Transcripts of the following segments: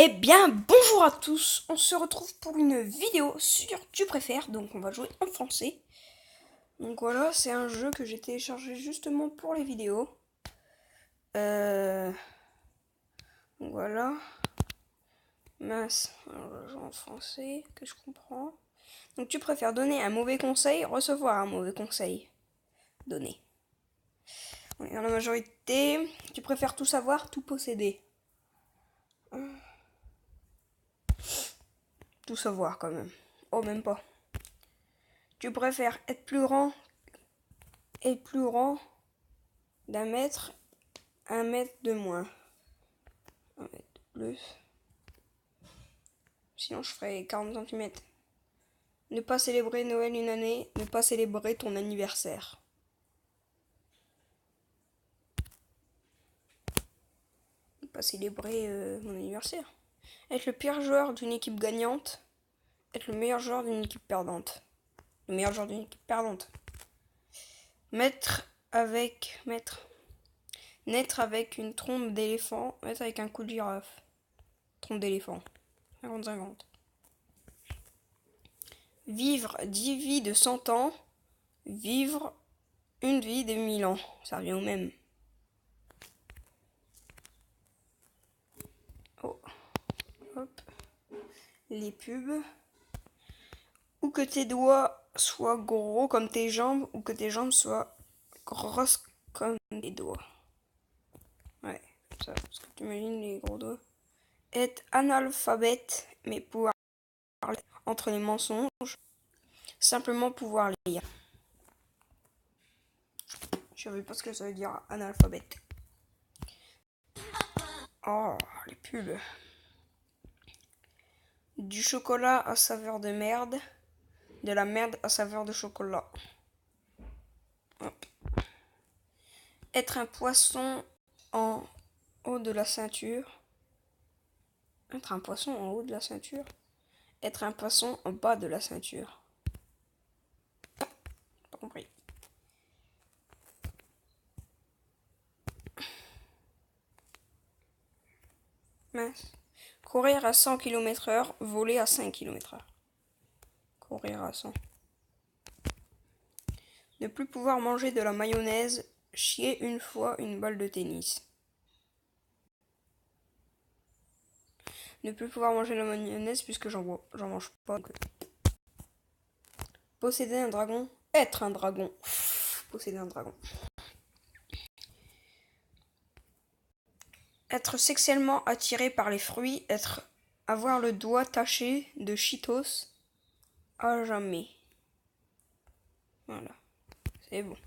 Eh bien, bonjour à tous, on se retrouve pour une vidéo sur Tu préfères, donc on va jouer en français. Donc voilà, c'est un jeu que j'ai téléchargé justement pour les vidéos. Donc voilà. Mince, alors je joue en français, que je comprends. Donc tu préfères donner un mauvais conseil, recevoir un mauvais conseil. Donner. On est dans la majorité, tu préfères tout savoir, tout posséder. Tout savoir quand même. Oh, même pas. Tu préfères être plus grand d'un mètre, un mètre de moins. Un mètre de plus. Sinon, je ferais 40 centimètres. Ne pas célébrer Noël une année, ne pas célébrer ton anniversaire. Ne pas célébrer mon anniversaire. Être le pire joueur d'une équipe gagnante, être le meilleur joueur d'une équipe perdante. Le meilleur joueur d'une équipe perdante. Naître avec une trompe d'éléphant, naître avec un cou de girafe. Trompe d'éléphant. 50-50. Vivre 10 vies de 100 ans, vivre une vie de 1000 ans. Ça revient au même. Oh. Hop. Les pubs. Ou que tes doigts soient gros comme tes jambes, ou que tes jambes soient grosses comme tes doigts. Ouais, ça, parce que tu imagines les gros doigts. Être analphabète, mais pouvoir parler entre les mensonges. Simplement pouvoir lire. Je savais pas ce que ça veut dire analphabète. Oh, les pubs. Du chocolat à saveur de merde. De la merde à saveur de chocolat. Hop. Être un poisson en haut de la ceinture. Être un poisson en haut de la ceinture. Être un poisson en bas de la ceinture. Pas compris. Mince. Courir à 100 km/h, voler à 5 km/h. Courir à 100. Ne plus pouvoir manger de la mayonnaise, chier une fois une balle de tennis. Ne plus pouvoir manger de la mayonnaise puisque j'en mange pas. Posséder un dragon, être un dragon. Posséder un dragon. Être sexuellement attiré par les fruits, avoir le doigt taché de Cheetos à jamais. Voilà, c'est bon.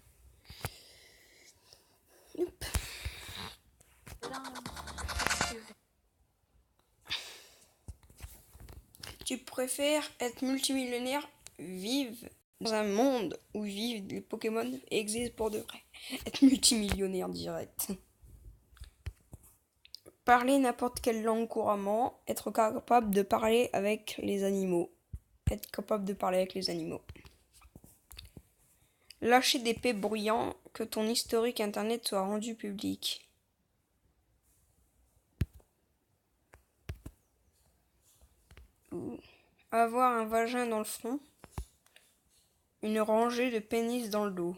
Yep. Tu préfères être multimillionnaire, vivre dans un monde où vivent les Pokémon et existent pour de vrai. Être multimillionnaire direct. Parler n'importe quelle langue couramment, être capable de parler avec les animaux. Être capable de parler avec les animaux. Lâcher des paix bruyants, que ton historique internet soit rendu public. Avoir un vagin dans le front, une rangée de pénis dans le dos.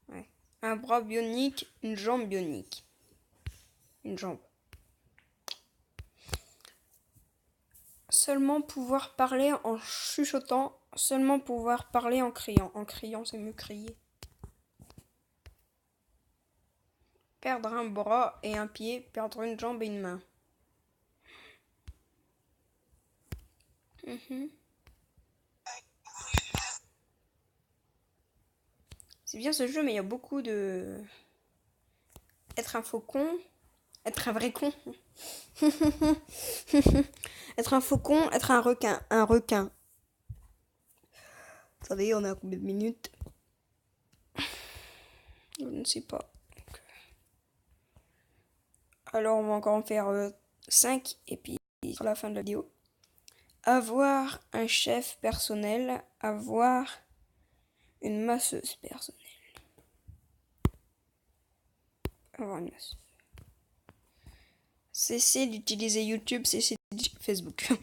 Ouais. Un bras bionique, une jambe bionique. Une jambe. Seulement pouvoir parler en chuchotant, seulement pouvoir parler en criant. En criant, c'est mieux crier. Perdre un bras et un pied, perdre une jambe et une main. C'est bien ce jeu, mais il y a beaucoup de... Être un faucon, être un vrai con. Être un faucon, être un requin. Un requin. Attendez, on a combien de minutes? Je ne sais pas. Alors on va encore en faire 5 et puis sur la fin de la vidéo. Avoir un chef personnel, avoir une masseuse personnelle. Avoir une masseuse. Cessez d'utiliser YouTube, cessez Facebook.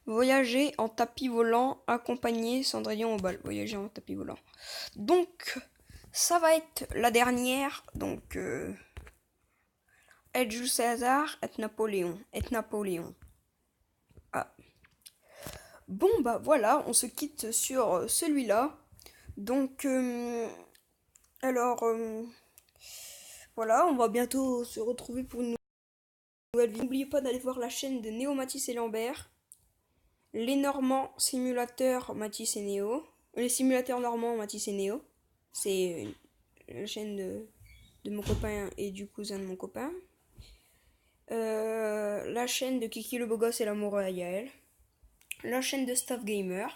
Voyager en tapis volant, accompagner Cendrillon au bal. Voyager en tapis volant. Donc, ça va être la dernière. Donc, et Jules César, et Napoléon. Ah. Bon, bah voilà, on se quitte sur celui-là. Donc, alors, voilà, on va bientôt se retrouver pour une nouvelle vidéo. N'oubliez pas d'aller voir la chaîne de Néo, Mathis et Lambert. Les Normands simulateurs Mathis et Néo. Les simulateurs normands Mathis et Néo. C'est la chaîne de mon copain et du cousin de mon copain. La chaîne de Kiki le beau gosse et l'amoureux à Yael. La chaîne de Staff Gamer.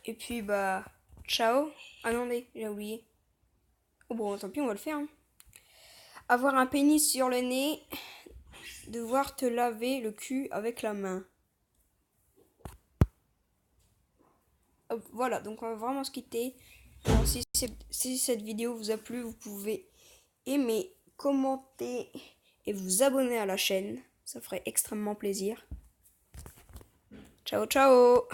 Et puis bah, ciao. Ah non, mais j'ai oublié. Oh bon, tant pis, on va le faire. Hein. Avoir un pénis sur le nez. Devoir te laver le cul avec la main. Voilà, donc on va vraiment se quitter. Alors, si cette vidéo vous a plu, vous pouvez aimer, commenter et vous abonner à la chaîne. Ça ferait extrêmement plaisir. Ciao, ciao!